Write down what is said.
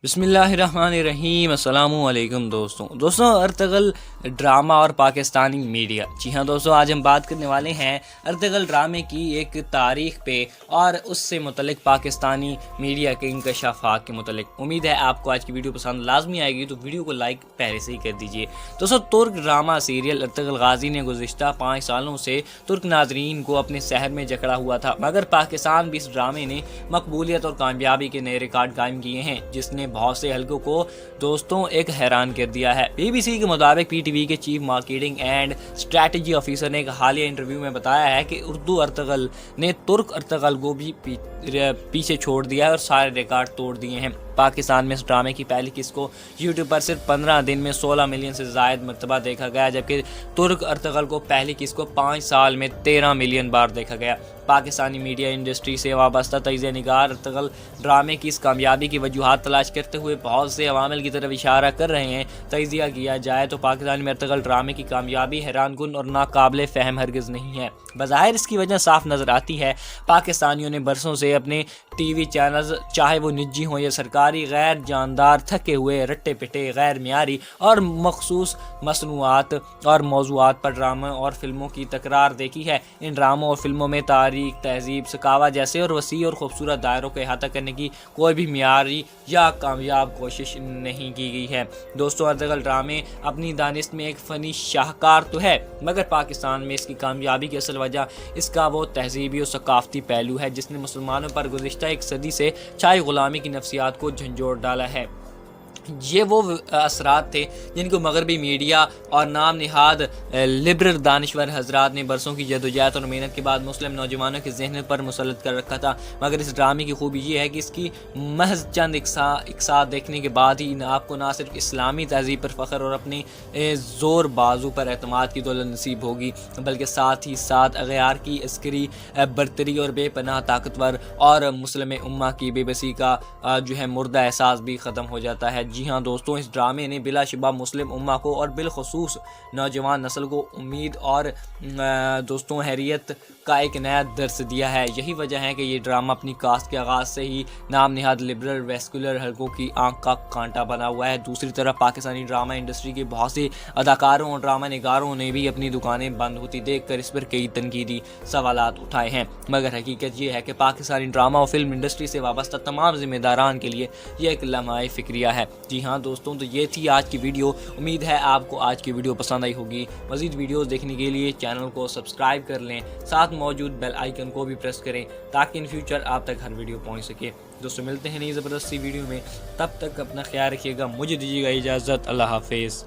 बिस्मिल्लाहिर्रहमानिर्रहीम अस्सलामुअलैकुम दोस्तों अर्तुगरुल ड्रामा और पाकिस्तानी मीडिया। जी हाँ दोस्तों, आज हम बात करने वाले हैं अर्तुगरुल ड्रामे की एक तारीख पे और उससे मुतल्लिक पाकिस्तानी मीडिया के इंकशाफात के मुतल्लिक। उम्मीद है आपको आज की वीडियो पसंद लाजमी आएगी, तो वीडियो को लाइक पहले से ही कर दीजिए। दोस्तों, तुर्क ड्रामा सीरियल अर्तुगरुल गाजी ने गुज़िश्ता 5 सालों से तुर्क नाजरीन को अपने शहर में जकड़ा हुआ था, मगर पाकिस्तान भी इस ड्रामे ने मकबूलियत और कामयाबी के नए रिकॉर्ड कायम किए हैं, जिसने बहुत से हलकों को दोस्तों एक हैरान कर दिया है। BBC के मुताबिक PTV के chief marketing and strategy officer ने एक हालिया इंटरव्यू में बताया है कि उर्दू अर्तुगरुल ने तुर्क अर्तुगरुल को भी पीछे छोड़ दिया है और सारे रिकॉर्ड तोड़ दिए हैं। पाकिस्तान में इस ड्रामे की पहली किस्त को यूट्यूब पर सिर्फ 15 दिन में 16 मिलियन से ज़ायद मरतबा देखा गया, जबकि तुर्क अर्तुगरुल को पहली किस्त को 5 साल में 13 मिलियन बार देखा गया। पाकिस्तानी मीडिया इंडस्ट्री से वाबस्ता तज्ज़िया निगार अर्तुगरुल ड्रामे की इस कामयाबी की वजूहात तलाश करते हुए बहुत से अवामिल की तरफ इशारा कर रहे हैं। तज्ज़िया किया जाए तो पाकिस्तान में अर्तुगरुल ड्रामे की कामयाबी हैरानकुन और नाकाबिले फ़हम हरगिज़ नहीं है। बज़ाहिर इसकी वजह साफ नज़र आती है। पाकिस्तानियों ने बरसों से अपने TV चैनल्स, चाहे वो निजी हों या सरकारी, गैर जानदार, थके हुए, रट्टे पिटे, गैर मियारी और मखसूस मसनूआत और मौज़ूआत पर ड्रामा और फिल्मों की तकरार देखी है। इन ड्रामों और फिल्मों में तारीख, तहजीब, सकावा जैसे और वसी और खूबसूरत दायरों को अहाता करने की कोई भी मियारी या कामयाब कोशिश नहीं की गई है। दोस्तों, अर्तुगरुल ड्रामे अपनी दानिश में एक फ़नी शाहकार तो है, मगर पाकिस्तान में इसकी कामयाबी की असल वजह इसका वो तहजीबी और सकाफती पहलू है, जिसने मुसलमानों पर गुज़िश्ता एक सदी से छाई गुलामी की नफ्सियात को झंझोड़ डाला है। ये वो असरात थे जिनको मगरबी मीडिया और नाम निहाद लिबरल दानिश्वर हजरात ने बरसों की जदोजहद और मेहनत के बाद मुस्लिम नौजवानों के जहन पर मुसल्लत कर रखा था। मगर इस ड्रामे की खूबी ये है कि इसकी महज चंद इकसार देखने के बाद ही आपको ना सिर्फ इस्लामी तहजीब पर फ़ख्र और अपने ज़ोर बाजू पर एतमाद की दौलत नसीब होगी, बल्कि साथ ही साथ अगयार की अस्करी बरतरी और बेपनाह ताकतवर और मुस्लिम उम्मा की बेबसी का जो है मुर्दा एहसास भी ख़त्म हो जाता है। जी हाँ दोस्तों, इस ड्रामे ने बिलाशुबा मुस्लिम उम्मा को और बिलखसूस नौजवान नस्ल को उम्मीद और दोस्तों हैरियत का एक नया दर्स दिया है। यही वजह है कि ये ड्रामा अपनी कास्ट के आगाज़ से ही नाम निहाद लिबरल वेस्कुलर हलकों की आंख का कांटा बना हुआ है। दूसरी तरफ पाकिस्तानी ड्रामा इंडस्ट्री के बहुत से अदाकारों और ड्रामा निगारों ने भी अपनी दुकानें बंद होती देखकर इस पर कई तनकीदी सवालात उठाए हैं, मगर हकीकत ये है कि पाकिस्तानी ड्रामा और फिल्म इंडस्ट्री से वाबस्ता तमाम जिम्मेदारान के लिए ये एक लम्हा फिक्रिया है। जी हाँ दोस्तों, तो ये थी आज की वीडियो। उम्मीद है आपको आज की वीडियो पसंद आई होगी। मज़ीद वीडियोस देखने के लिए चैनल को सब्सक्राइब कर लें, साथ मौजूद बेल आइकन को भी प्रेस करें ताकि इन फ्यूचर आप तक हर वीडियो पहुंच सके। दोस्तों, मिलते हैं नई ज़बरदस्ती वीडियो में, तब तक अपना ख्याल रखिएगा। मुझे दीजिएगा इजाज़त। अल्लाह हाफिज़।